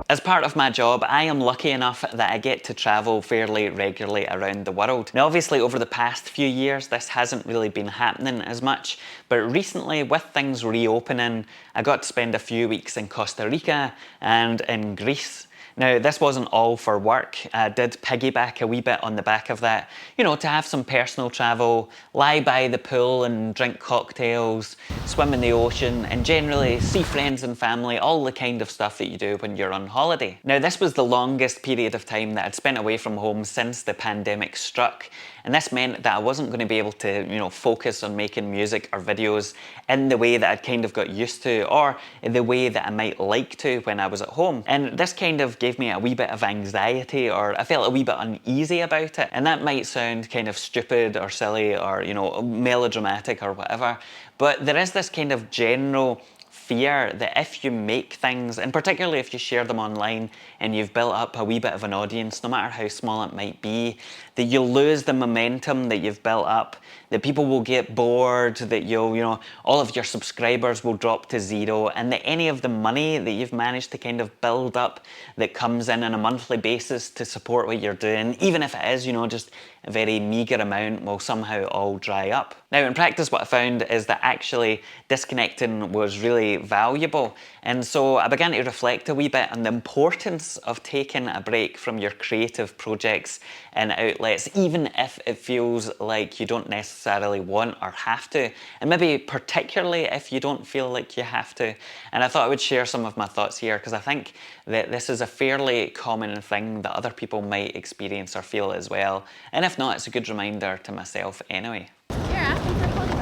As part of my job, I am lucky enough that I get to travel fairly regularly around the world. Now obviously over the past few years this hasn't really been happening as much, but recently with things reopening, I got to spend a few weeks in Costa Rica and in Greece. Now, this wasn't all for work. I did piggyback a wee bit on the back of that, you know, to have some personal travel, lie by the pool and drink cocktails, swim in the ocean, and generally see friends and family, all the kind of stuff that you do when you're on holiday. Now, this was the longest period of time that I'd spent away from home since the pandemic struck, and this meant that I wasn't going to be able to, you know, focus on making music or videos in the way that I'd kind of got used to, or in the way that I might like to when I was at home. And this kind of gave me a wee bit of anxiety, or I felt a wee bit uneasy about it. And that might sound kind of stupid or silly or, you know, melodramatic or whatever, but there is this kind of general fear that if you make things, and particularly if you share them online and you've built up a wee bit of an audience, no matter how small it might be, that you'll lose the momentum that you've built up, that people will get bored, that you'll, you know, all of your subscribers will drop to zero, and that any of the money that you've managed to kind of build up that comes in on a monthly basis to support what you're doing, even if it is, you know, just a very meagre amount, will somehow all dry up. Now in practice what I found is that actually disconnecting was really valuable, and so I began to reflect a wee bit on the importance of taking a break from your creative projects and outlets, even if it feels like you don't necessarily want or have to, and maybe particularly if you don't feel like you have to. And I thought I would share some of my thoughts here because I think that this is a fairly common thing that other people might experience or feel as well, and if not, it's a good reminder to myself anyway. You're asking for clothes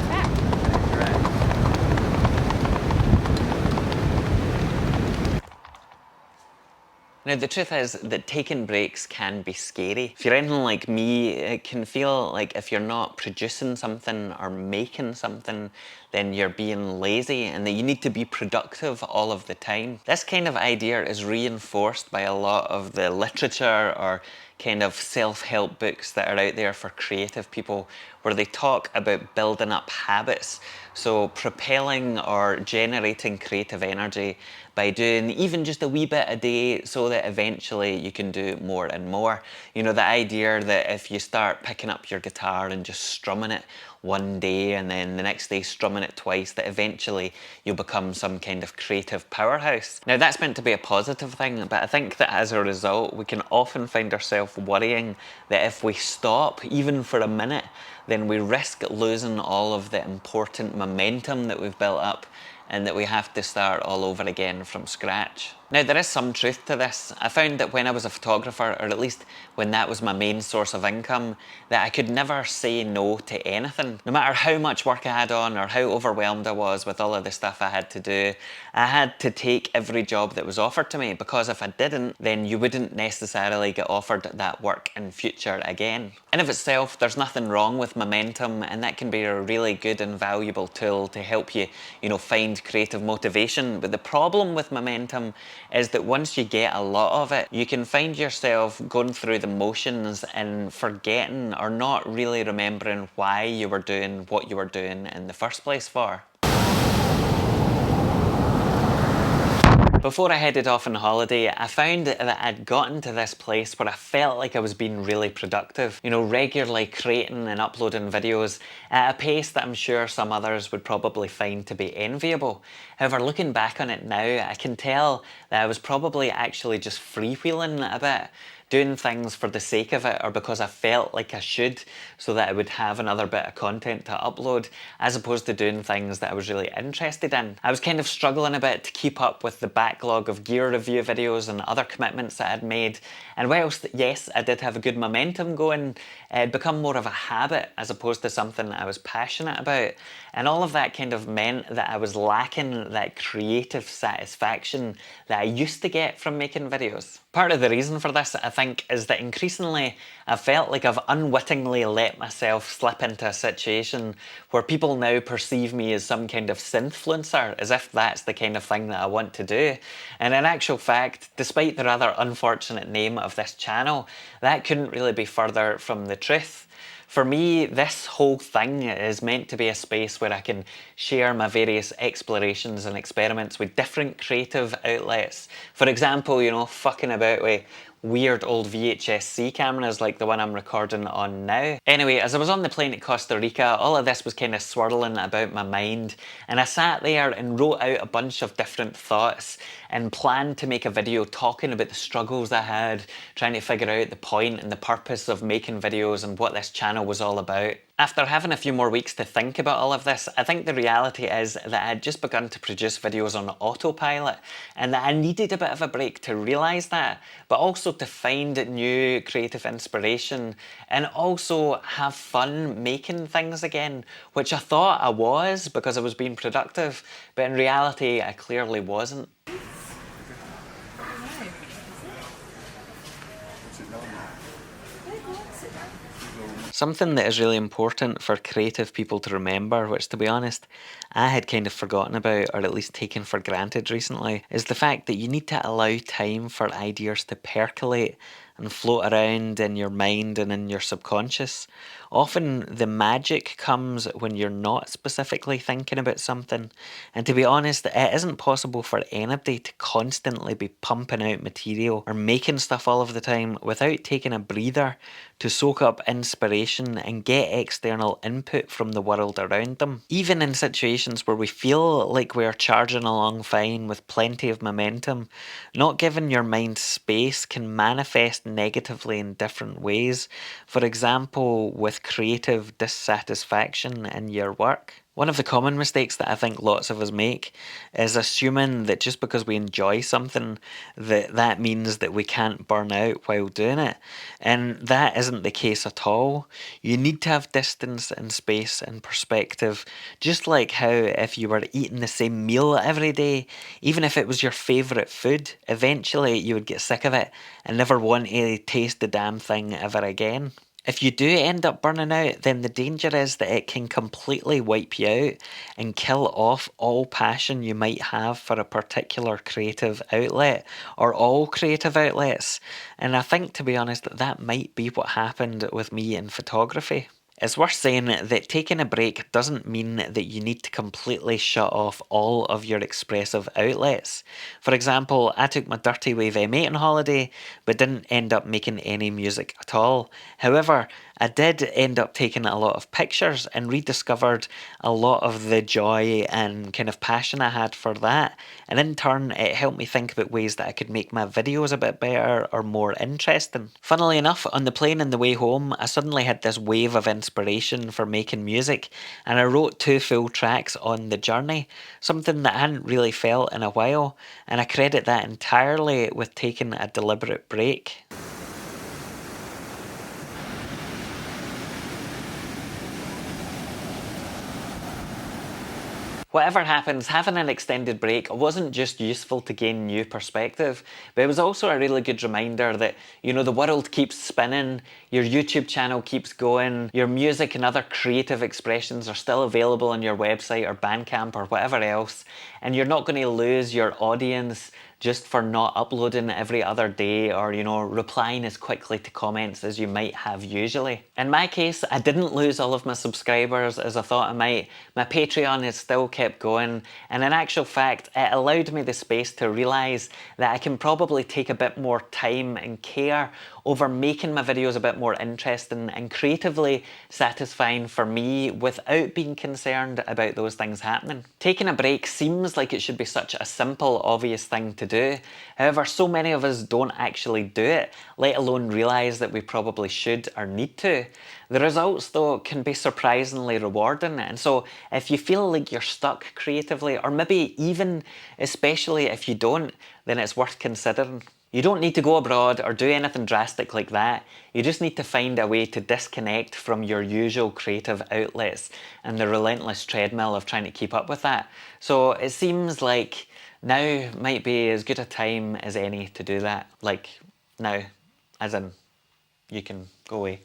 back. Now the truth is that taking breaks can be scary. If you're anything like me, it can feel like if you're not producing something or making something, then you're being lazy and that you need to be productive all of the time. This kind of idea is reinforced by a lot of the literature or kind of self-help books that are out there for creative people, where they talk about building up habits. So propelling or generating creative energy by doing even just a wee bit a day so that eventually you can do more and more. You know, the idea that if you start picking up your guitar and just strumming it one day and then the next day strumming it twice, that eventually you'll become some kind of creative powerhouse. Now that's meant to be a positive thing, but I think that as a result we can often find ourselves worrying that if we stop even for a minute, then we risk losing all of the important momentum that we've built up and that we have to start all over again from scratch. Now there is some truth to this. I found that when I was a photographer, or at least when that was my main source of income, that I could never say no to anything. No matter how much work I had on or how overwhelmed I was with all of the stuff I had to do, I had to take every job that was offered to me, because if I didn't, then you wouldn't necessarily get offered that work in future again. In of itself, there's nothing wrong with momentum, and that can be a really good and valuable tool to help you, you know, find creative motivation. But the problem with momentum is that once you get a lot of it, you can find yourself going through the motions and forgetting or not really remembering why you were doing what you were doing in the first place for. Before I headed off on holiday, I found that I'd gotten to this place where I felt like I was being really productive. You know, regularly creating and uploading videos at a pace that I'm sure some others would probably find to be enviable. However, looking back on it now, I can tell that I was probably actually just freewheeling a bit, doing things for the sake of it or because I felt like I should so that I would have another bit of content to upload, as opposed to doing things that I was really interested in. I was kind of struggling a bit to keep up with the backlog of gear review videos and other commitments that I'd made, and whilst yes, I did have a good momentum going, it had become more of a habit as opposed to something I was passionate about, and all of that kind of meant that I was lacking that creative satisfaction that I used to get from making videos. Part of the reason for this, I think, is that increasingly I felt like I've unwittingly let myself slip into a situation where people now perceive me as some kind of synthfluencer, as if that's the kind of thing that I want to do. And in actual fact, despite the rather unfortunate name of this channel, that couldn't really be further from the truth. For me, this whole thing is meant to be a space where I can share my various explorations and experiments with different creative outlets. For example, fucking about with weird old VHS-C cameras like the one I'm recording on now. Anyway, as I was on the plane to Costa Rica, all of this was kind of swirling about my mind, and I sat there and wrote out a bunch of different thoughts and planned to make a video talking about the struggles I had, trying to figure out the point and the purpose of making videos and what this channel was all about. After having a few more weeks to think about all of this, I think the reality is that I had just begun to produce videos on autopilot and that I needed a bit of a break to realise that, but also to find new creative inspiration and also have fun making things again, which I thought I was because I was being productive, but in reality I clearly wasn't. Something that is really important for creative people to remember, which to be honest, I had kind of forgotten about or at least taken for granted recently, is the fact that you need to allow time for ideas to percolate and float around in your mind and in your subconscious. Often the magic comes when you're not specifically thinking about something, and to be honest, it isn't possible for anybody to constantly be pumping out material or making stuff all of the time without taking a breather to soak up inspiration and get external input from the world around them. Even in situations where we feel like we're charging along fine with plenty of momentum, not giving your mind space can manifest negatively in different ways. For example, with creative dissatisfaction in your work. One of the common mistakes that I think lots of us make is assuming that just because we enjoy something, that means that we can't burn out while doing it. And that isn't the case at all. You need to have distance and space and perspective, just like how if you were eating the same meal every day, even if it was your favourite food, eventually you would get sick of it and never want to taste the damn thing ever again. If you do end up burning out, then the danger is that it can completely wipe you out and kill off all passion you might have for a particular creative outlet or all creative outlets. And I think, to be honest, that might be what happened with me in photography. It's worth saying that taking a break doesn't mean that you need to completely shut off all of your expressive outlets. For example, I took my Dirty Wave M8 on holiday, but didn't end up making any music at all. However, I did end up taking a lot of pictures and rediscovered a lot of the joy and kind of passion I had for that. And in turn, it helped me think about ways that I could make my videos a bit better or more interesting. Funnily enough, on the plane on the way home, I suddenly had this wave of inspiration for making music, and I wrote 2 full tracks on the journey, something that I hadn't really felt in a while, and I credit that entirely with taking a deliberate break. Whatever happens, having an extended break wasn't just useful to gain new perspective, but it was also a really good reminder that, the world keeps spinning, your YouTube channel keeps going, your music and other creative expressions are still available on your website or Bandcamp or whatever else, and you're not going to lose your audience just for not uploading every other day or, replying as quickly to comments as you might have usually. In my case, I didn't lose all of my subscribers as I thought I might. My Patreon has still kept going, and in actual fact, it allowed me the space to realise that I can probably take a bit more time and care over making my videos a bit more interesting and creatively satisfying for me without being concerned about those things happening. Taking a break seems like it should be such a simple, obvious thing to do. However, so many of us don't actually do it, let alone realise that we probably should or need to. The results, though, can be surprisingly rewarding, and so if you feel like you're stuck creatively, or maybe even, especially if you don't, then it's worth considering. You don't need to go abroad or do anything drastic like that. You just need to find a way to disconnect from your usual creative outlets and the relentless treadmill of trying to keep up with that. So it seems like now might be as good a time as any to do that. Like now, as in, you can go away.